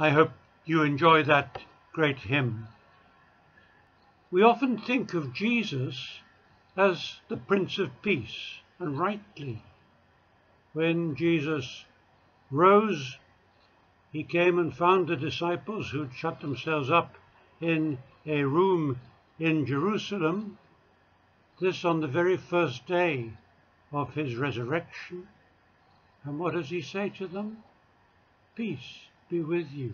I hope you enjoy that great hymn. We often think of Jesus as the Prince of Peace, and rightly. When Jesus rose, he came and found the disciples who'd shut themselves up in a room in Jerusalem, this on the very first day of his resurrection. And what does he say to them? Peace be with you.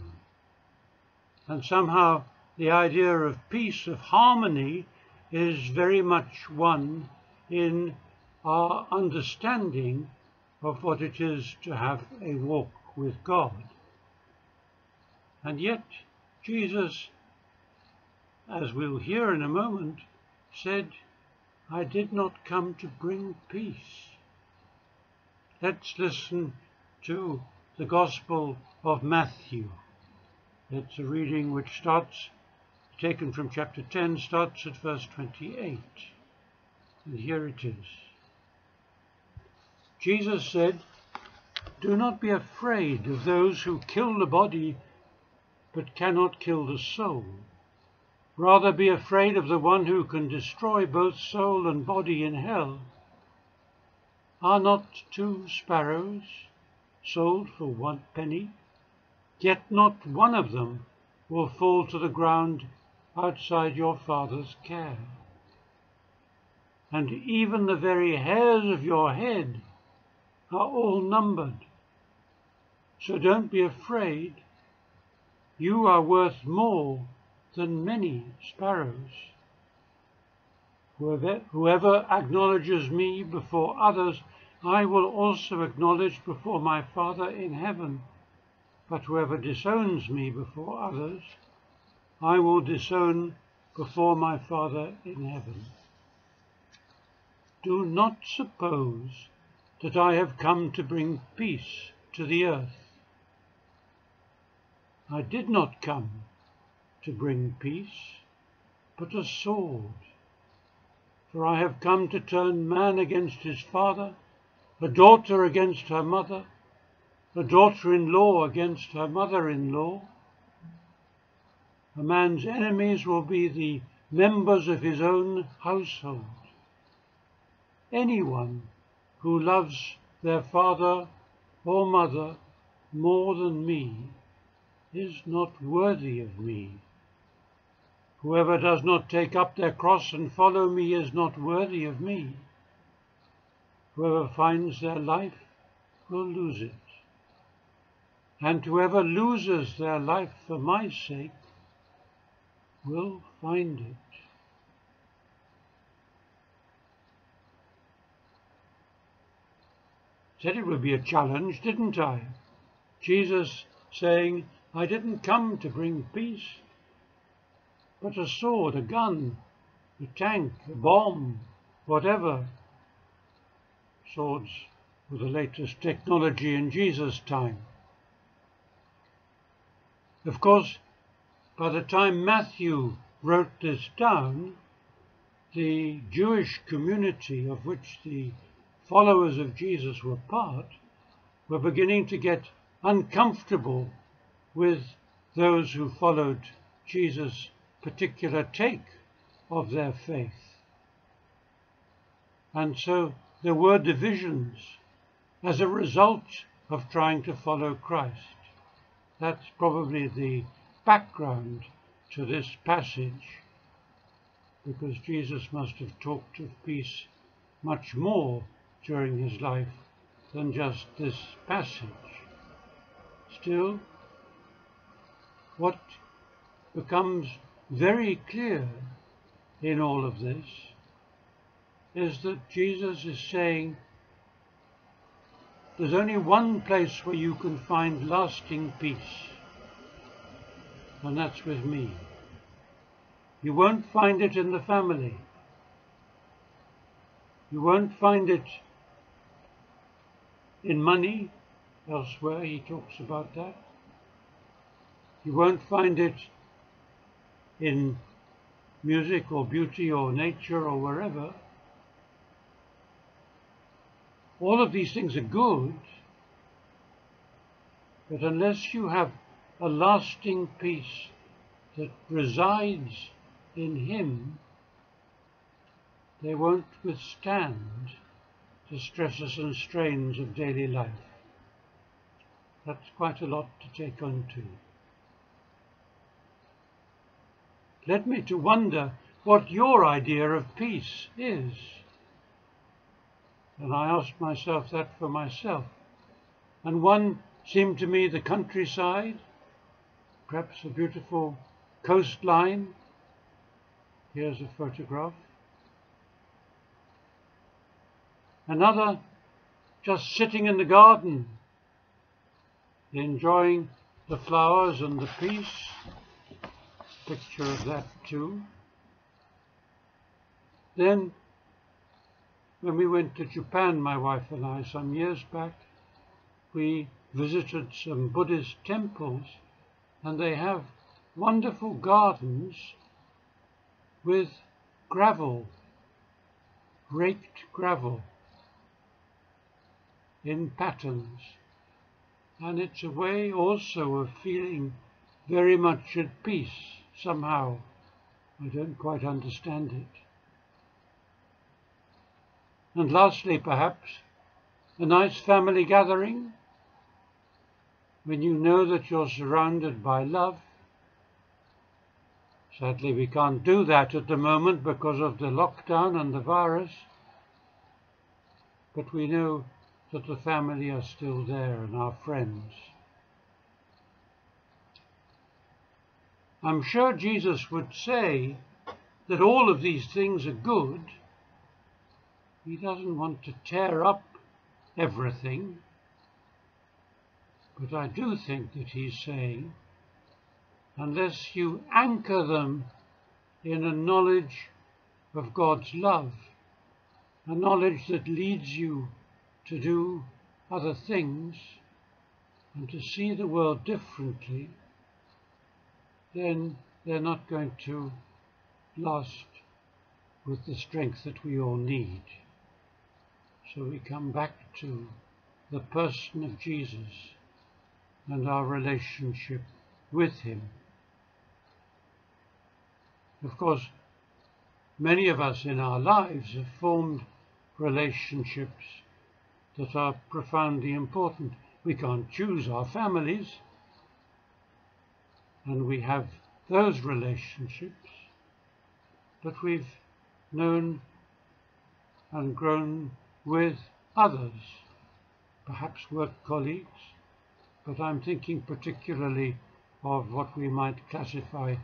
And somehow the idea of peace, of harmony, is very much one in our understanding of what it is to have a walk with God. And yet Jesus, as we'll hear in a moment, said, I did not come to bring peace. Let's listen to the Gospel of Matthew. It's a reading which starts, taken from chapter 10, starts at verse 28. And here it is. Jesus said, do not be afraid of those who kill the body but cannot kill the soul. Rather be afraid of the one who can destroy both soul and body in hell. Are not 2 sparrows sold for 1 penny? Yet not one of them will fall to the ground outside your Father's care. And even the very hairs of your head are all numbered. So don't be afraid. You are worth more than many sparrows. Whoever acknowledges me before others, I will also acknowledge before my Father in heaven. But whoever disowns me before others, I will disown before my Father in heaven. Do not suppose that I have come to bring peace to the earth. I did not come to bring peace, but a sword. For I have come to turn man against his father, a daughter against her mother, a daughter-in-law against her mother-in-law. A man's enemies will be the members of his own household. Anyone who loves their father or mother more than me is not worthy of me. Whoever does not take up their cross and follow me is not worthy of me. Whoever finds their life will lose it. And whoever loses their life for my sake will find it. Said it would be a challenge, didn't I? Jesus saying, I didn't come to bring peace, but a sword, a gun, a tank, a bomb, whatever. Swords were the latest technology in Jesus' time. Of course, by the time Matthew wrote this down, the Jewish community of which the followers of Jesus were part were beginning to get uncomfortable with those who followed Jesus' particular take of their faith. And so there were divisions as a result of trying to follow Christ. That's probably the background to this passage, because Jesus must have talked of peace much more during his life than just this passage. Still, what becomes very clear in all of this is that Jesus is saying there's only one place where you can find lasting peace, and that's with me. You won't find it in the family. You won't find it in money. Elsewhere he talks about that. You won't find it in music or beauty or nature or wherever. All of these things are good, but unless you have a lasting peace that resides in Him, they won't withstand the stresses and strains of daily life. That's quite a lot to take on to. Led me to wonder what your idea of peace is. And I asked myself that for myself. And one seemed to me the countryside, perhaps a beautiful coastline. Here's a photograph. Another, just sitting in the garden, enjoying the flowers and the peace. Picture of that too. Then, when we went to Japan, my wife and I, some years back, we visited some Buddhist temples, and they have wonderful gardens with gravel, raked gravel in patterns. And it's a way also of feeling very much at peace, somehow. I don't quite understand it. And lastly, perhaps, a nice family gathering, when you know that you're surrounded by love. Sadly, we can't do that at the moment because of the lockdown and the virus, but we know that the family are still there and our friends. I'm sure Jesus would say that all of these things are good. He doesn't want to tear up everything, but I do think that he's saying, unless you anchor them in a knowledge of God's love, a knowledge that leads you to do other things and to see the world differently, then they're not going to last with the strength that we all need. So we come back to the person of Jesus and our relationship with Him. Of course, many of us in our lives have formed relationships that are profoundly important. We can't choose our families, and we have those relationships, but we've known and grown with others, perhaps work colleagues, but I'm thinking particularly of what we might classify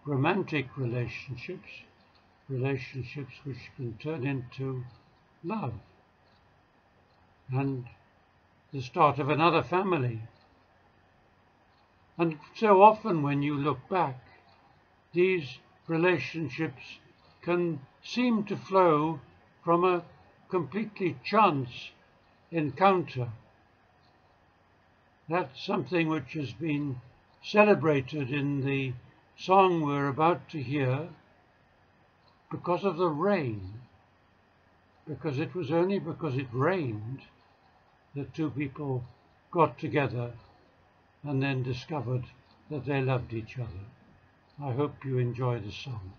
romantic relationships, relationships which can turn into love and the start of another family. And so often when you look back, these relationships can seem to flow from a completely chance encounter. That's something which has been celebrated in the song we're about to hear because of the rain. Because it was only because it rained that two people got together and then discovered that they loved each other. I hope you enjoy the song.